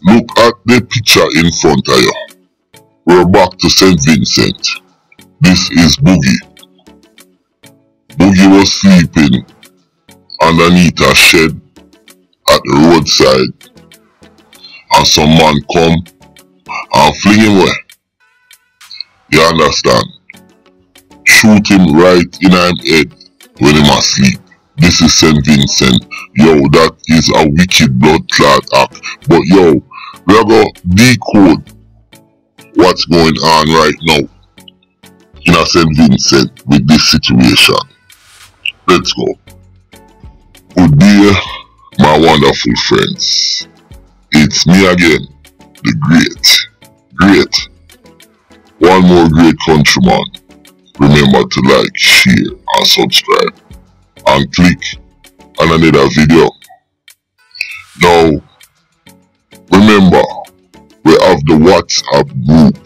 Look at the picture in front of you. We're back to St. Vincent. This is Boogie. Boogie was sleeping underneath a shed at the roadside, and some man come and fling him away. You understand? Shoot him right in his head when he was asleep. This is St. Vincent. Yo, that is a wicked blood clot act. But yo, we are going to decode what's going on right now in St. Vincent with this situation. Let's go. Good day, my wonderful friends. It's me again, the great, one more great countryman. Remember to like, share and subscribe and click on another video. Now, remember, we have the WhatsApp group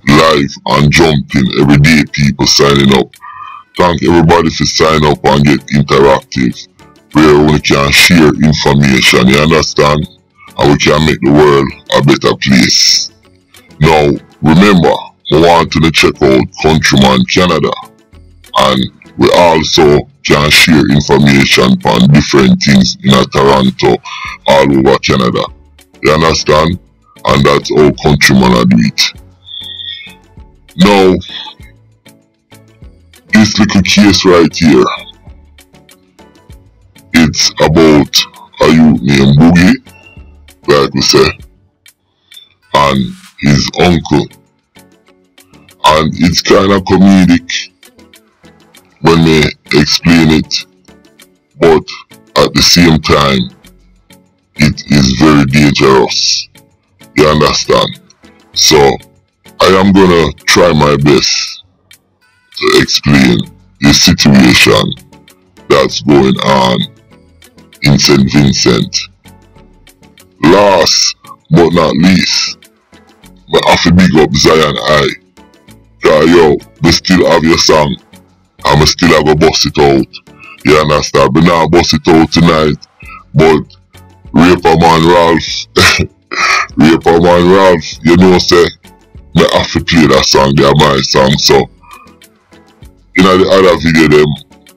live and jumping every day, people signing up. Thank everybody for signing up and get interactive, where we can share information, you understand? And we can make the world a better place. Now, remember, we want to check out Countryman Canada, and we also can share information on different things in Toronto, all over Canada. You understand? And that's how Countryman are do it. Now, this little case right here, it's about a youth named Boogie, like we say, and his uncle. And it's kind of comedic when we explain it, but at the same time, it is very dangerous. You understand? So, I am gonna try my best to explain the situation that's going on in St. Vincent. Last but not least, I have to big up Zion I. Yo, we still have your song, and we still have to bust it out. You understand? We now bust it out tonight, but Raper Man Ralph, you know, say, I have to play that song, they're my song. So, in the other video them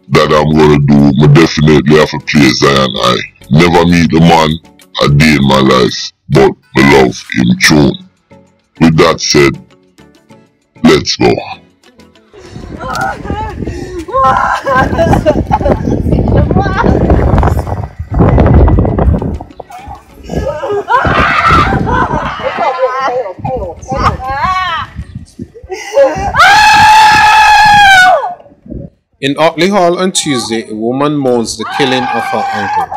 that I'm gonna do, I definitely have to play Zion I. Never meet the man a day in my life, but I love him tune. With that said, let's go. In Otley Hall on Tuesday, a woman mourns the killing of her uncle.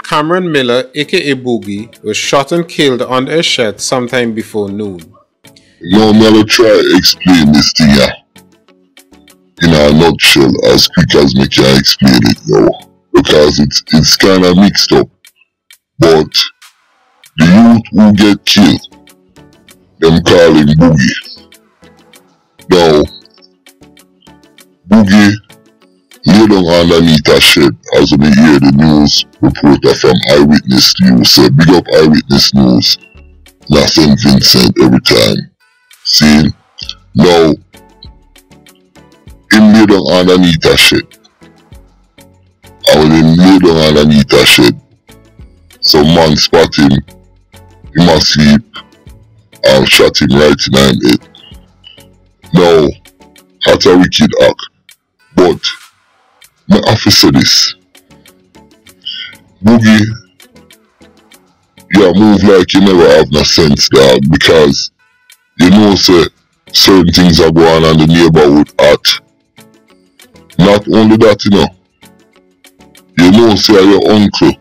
Cameron Miller, aka Boogie, was shot and killed under a shed sometime before noon. Now I'm gonna try to explain this thing in a nutshell as quick as I can explain it now, because it's kind of mixed up. But the youth who get killed, them call him Boogie. Now, Boogie lay down underneath a shed as we hear the news reporter from Eyewitness News. So big up Eyewitness News, not St. Vincent every time. See, now, him lay down underneath a shed. And when him lay down underneath a shed, some man spot him, he must sleep, and shot him right in his head. Now, that's a wicked act. But, I have to say this. Boogie, you move like you never have no sense, dog, because you know, say, certain things are going on in the neighborhood at. Not only that, you know, say, your uncle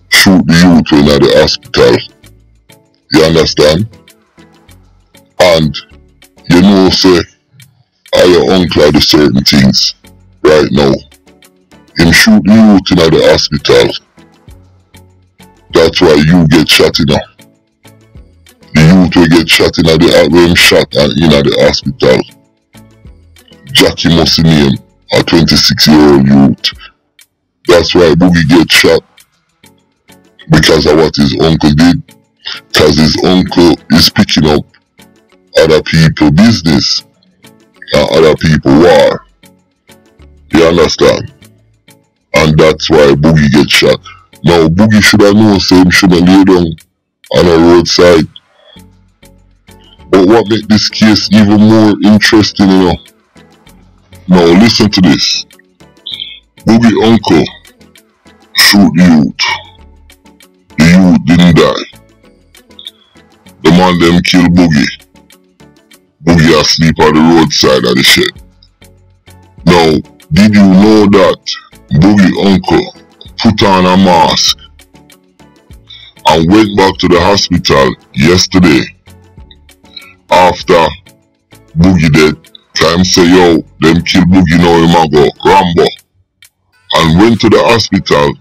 shoot the youth in at the hospital. You understand? And, you know, say, your uncle do certain things right now. Him shoot the youth in at the hospital. That's why you get shot, The youth will get shot in at the shot and in at the hospital. Jackie must name a 26-year-old youth. That's why Boogie get shot. because of what his uncle did. Because his uncle is picking up other people's business and other people's war. You understand? And that's why Boogie gets shot. Now Boogie should have known, so him should have lay down on a roadside. But what makes this case even more interesting, you know? Now listen to this. Boogie uncle shoot the youth. The youth didn't die. The man them kill Boogie. Boogie asleep at the roadside of the shed. Now, did you know that Boogie uncle put on a mask and went back to the hospital yesterday after Boogie dead? Time say, yo, them kill Boogie, now him a go Rambo, and went to the hospital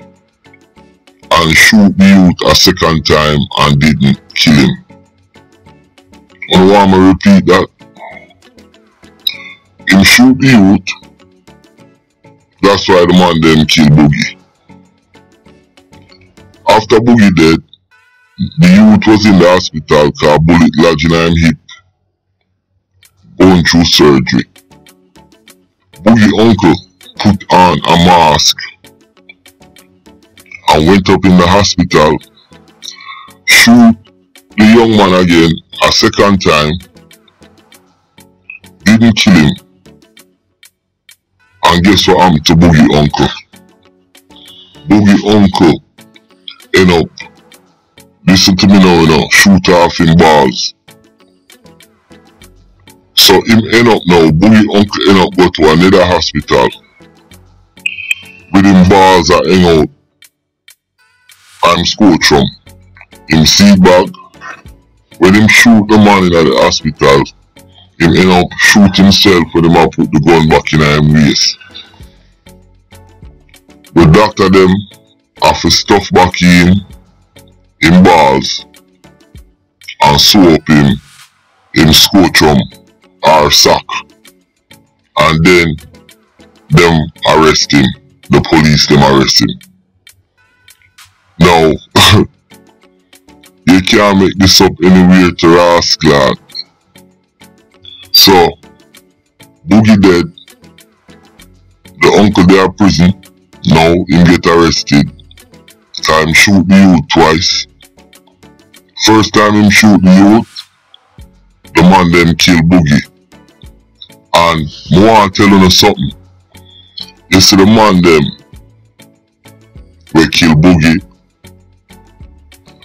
and shoot the youth a second time and didn't kill him. I want to repeat that. Him shoot the youth. That's why the man them kill Boogie. After Boogie dead, the youth was in the hospital cause bullet lodged in him hip, going through surgery. Boogie uncle put on a mask and went up in the hospital, shoot the young man again a second time, didn't kill him, and guess what happened to Boogie uncle? Boogie uncle end up, listen to me now, you know, shoot off in balls. So him end up now, Boogie uncle end up go to another hospital with him balls that hang out. I'm scotrum. Him seat bag. When him shoot the man in the hospital, him end up shoot himself when him put the gun back in him waist. The doctor them have to stuff back in balls and sew up him scotrum or sack, and then them arrest him. The police them arrest him. Now you can't make this up anywhere to ask, lad. So Boogie dead, the uncle there prison. Now him get arrested. Time shoot the youth twice. First time him shoot the youth, the man them kill Boogie. And I want to tell you something. You see the man them we kill Boogie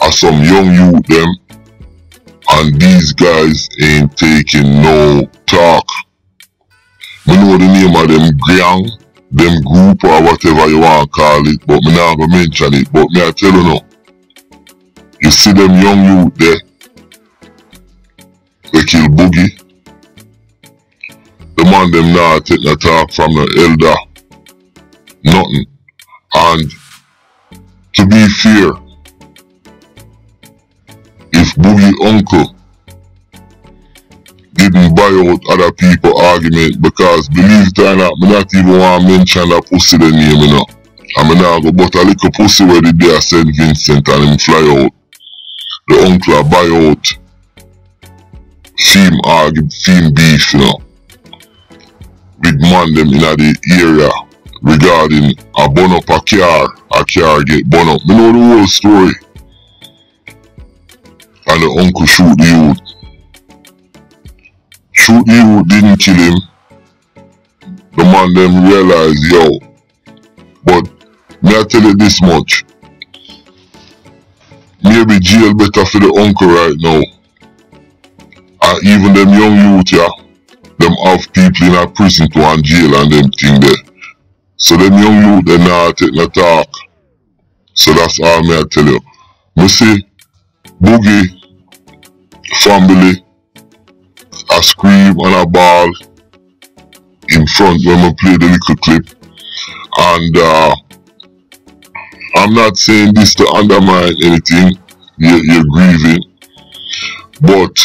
are some young youth them, and these guys ain't taking no talk. Me know the name of them gang, them group or whatever you want to call it, but me not gonna mention it. But me I tell you now, you see them young youth there, we kill Boogie. The man them not take no talk from the elder, nothing. And to be fair, if Boogie uncle didn't buy out other people's argument, because believe it or not, me not even want to mention that pussy the name, you know. And me not go but a little pussy where the day I send Vincent and him fly out. The uncle buy out theme beef, you know, with man them in the area regarding a burn up a car get burn up. Me know the whole story. And the uncle shoot the youth. Shoot the youth, didn't kill him. The man them realize, yo, but me I tell you this much. Maybe jail better for the uncle right now. And even them young youth, yeah, them have people in a prison to and jail and them thing there. So them young youth, they not take no talk. So that's all me I tell you. Me see Boogie family a scream and a ball in front when we play the little clip. And I'm not saying this to undermine anything, you're grieving, but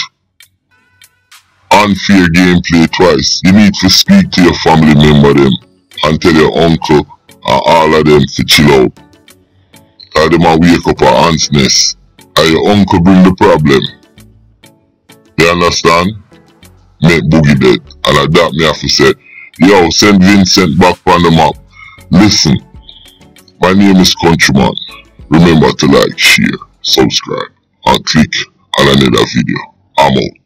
unfair gameplay twice. You need to speak to your family member them and tell your uncle and all of them to chill out. Cause them a wake up a ants nest. And your uncle bring the problem. You understand? Make Boogie dead. And at that me have to say, yo, send Vincent back on the map. Listen, my name is Countryman. Remember to like, share, subscribe, and click on another video. I'm out.